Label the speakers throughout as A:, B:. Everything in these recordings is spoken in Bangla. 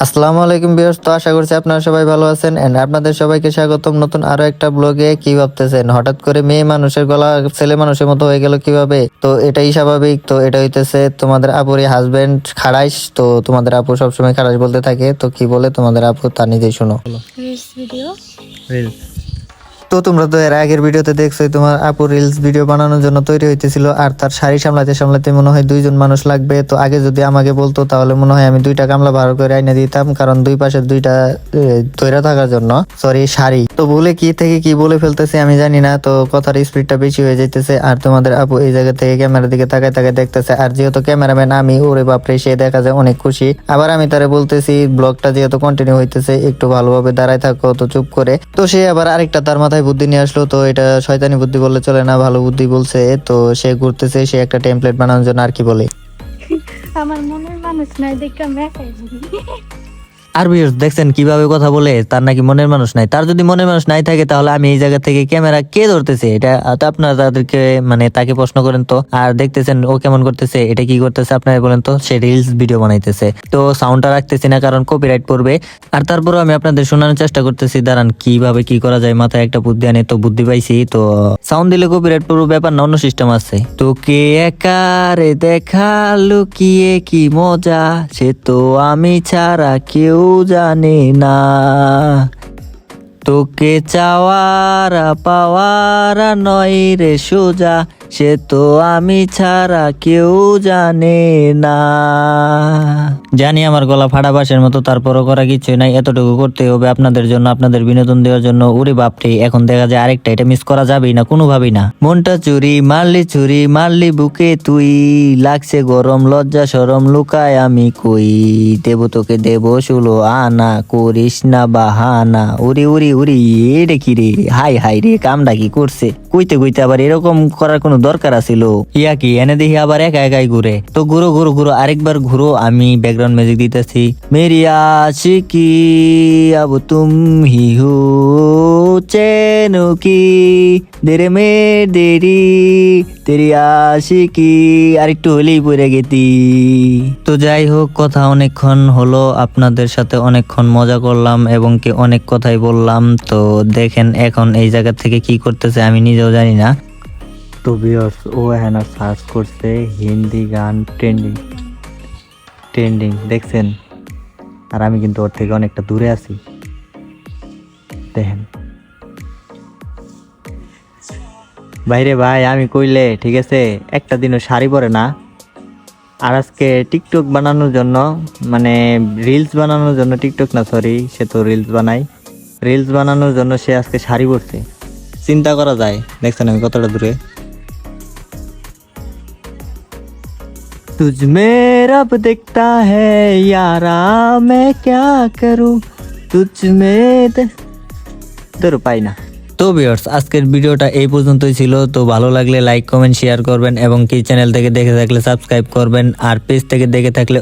A: আসসালামু আলাইকুম ভিউয়ার্স, তো আশা করছি আপনারা সবাই ভালো আছেন এন্ড আপনাদের সবাইকে স্বাগতম নতুন আরো একটা ব্লগে। কি ভাবতেছেন হঠাৎ করে মেয়ে মানুষের গলা ছেলে মানুষের মতো হয়ে গেল কিভাবে? তো এটাই স্বাভাবিক। তো এটা হইতেছে তোমাদের আপুরই হাজবেন্ড খাড়াইশ। তো তোমাদের আপু সবসময় খাড়াইশ বলতে থাকে, তো কি বলে তোমাদের আপু তা নিজেই শোনো।
B: Reels video.
A: তো তোমরা তো এর আগের ভিডিওতে দেখছোই তোমার আপু রিলস ভিডিও বানানোর জন্য তৈরি হইতেছিল, আর তার শাড়ি সামলাতে সামলাতে মনে হয় দুইজন মানুষ লাগবে। তো আগে যদি আমাকে বলতো তাহলে মনে হয় আমি দুইটা গামলা ভাড়া করে আইনা দিতাম, কারণ দুই পাশে দুইটা তৈরা থাকার জন্য সরি শাড়ি। তো ভুলে কি থেকে কি বলে ফেলতেছে আমি জানি না, তো কথার স্পিডটা বেশি হয়ে যাইতেছে। আর তোমাদের আপু এই জায়গা থেকে ক্যামেরার দিকে তাকায় তাকায় দেখতেছে, আর যেহেতু ক্যামেরাম্যান আমি, ওরে বাপরে সে দেখা যায় অনেক খুশি। আবার আমি তারে বলতেছি ব্লগটা যেহেতু কন্টিনিউ হইতেছে একটু ভালোভাবে দাঁড়ায় থাকো, তো চুপ করে। তো সে আবার আরেকটা তার মাথায় বুদ্ধি নিয়ে আসলো। তো এটা শয়তানি বুদ্ধি বললে চলে না, ভালো বুদ্ধি বলছে। তো সে ঘুরতেছে, সে একটা টেমপ্লেট বানানোর জন্য আর কি বলে।
B: আমার মনের মানুষ নাই দেখে আমি একাই বলি।
A: আর ভিউয়ার্স দেখছেন কিভাবে কথা বলে, তার নাকি মনের মানুষ নাই। তার যদি মনের মানুষ নাই থাকে তাহলে আমি এই জায়গা থেকে ক্যামেরা কে ধরতেছে, এটা তো আপনারা তাদেরকে মানে তাকে প্রশ্ন করেন তো। আর দেখতেছেন ও কেমন করতেছে, এটা কি করতেছে আপনারা বলেন তো। সে রিলস ভিডিও বানাইতেছে, তো সাউন্ডটা রাখতেছি না কারণ কপিরাইট পড়বে। আর তারপরেও আমি আপনাদের শোনানোর চেষ্টা করতেছি, দাঁড়ান কিভাবে কি করা যায়। মাথায় একটা বুদ্ধি আনে, তো বুদ্ধি পাইছি। তো সাউন্ড দিলে কপিরাইট পড়বে ব্যাপার না, অন্য সিস্টেম আছে। তোকে একারে দেখা লুকিয়ে কি মজা, সে তো আমি ছাড়া কেউ জানে না। তোকে চাওয়ারা পাওয়ারা নয় রে সোজা, সে তো আমি ছাড়া কেউ জানে না। জানি আমার গলা ফাটা বাঁশের মতো, তারপরও করা কিছু নাই, এতটুকু করতে হবে আপনাদের জন্য, আপনাদের বিনোদন দেওয়ার জন্য। ওরে বাপরে, এখন দেখা যায় আরেকটা, এটা মিস করা যাবেই না কোনোভাবেই না। মনটা চুরি মারলি বুকে তুই, লাগছে গরম লজ্জা সরম লুকায় আমি কই, দেব তোকে দেব 16 আনা, করিস না বাহানা। উরি উরি উরি, এটা কি রে, হাই হাই রে, কামটা কি করছে। কইতে কইতে আবার এরকম করার কোনো দরকার আছিল? ইয়া কি এনে দেখি আবার একা একাই ঘুরে। তো ঘুরো ঘুরো ঘুরো, আরেকবার ঘুরো, আমি ব্যাকগ্রাউন্ড মিউজিক দিতেছি। মেরি আশিকি আব তুম হি হো, চেনো কি দেরে মে দেরি তেরি আশিকি। আর একটু হলেই পড়ে গেতি। তো যাই হোক, কথা অনেকক্ষণ হলো, আপনাদের সাথে অনেকক্ষণ মজা করলাম এবং কি অনেক কথাই বললাম। তো দেখেন এখন এই জায়গা থেকে কি করতেছে আমি নিজেও জানি না। তো ভিউয়ার্স, ও এখানে সার্চ করছে হিন্দি গান ট্রেন্ডিং দেখছেন, আর আমি কিন্তু ওর থেকে অনেকটা দূরে আছি। দেখেন বাইরে ভাই, আমি কইলে ঠিক আছে একটা দিনও শাড়ি পরে না। আর আজকে টিকটক বানানোর জন্য, মানে রিলস বানানোর জন্য, টিকটক না সরি, সে তো রিলস বানাই, রিলস বানানোর জন্য সে আজকে শাড়ি পরছে। চিন্তা করা যায়, দেখছেন আমি কতটা দূরে। तुझ में रब दिखता है यारा, मैं क्या करूं तुझ में তোর পাই না। তো ভিউয়ার্স, আজকের ভিডিওটা এই পর্যন্তই ছিল। তো ভালো লাগলে লাইক কমেন্ট শেয়ার করবেন এবং কি চ্যানেল থেকে দেখে থাকলে সাবস্ক্রাইব করবেন, আর পেজ থেকে দেখে থাকলে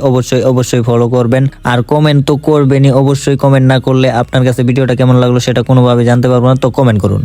A: অবশ্যই ফলো করবেন। আর কমেন্ট তো করবেনই অবশ্যই, কমেন্ট না করলে আপনার কাছে ভিডিওটা কেমন লাগলো সেটা কোনোভাবে জানতে পারবো না। তো কমেন্ট করুন।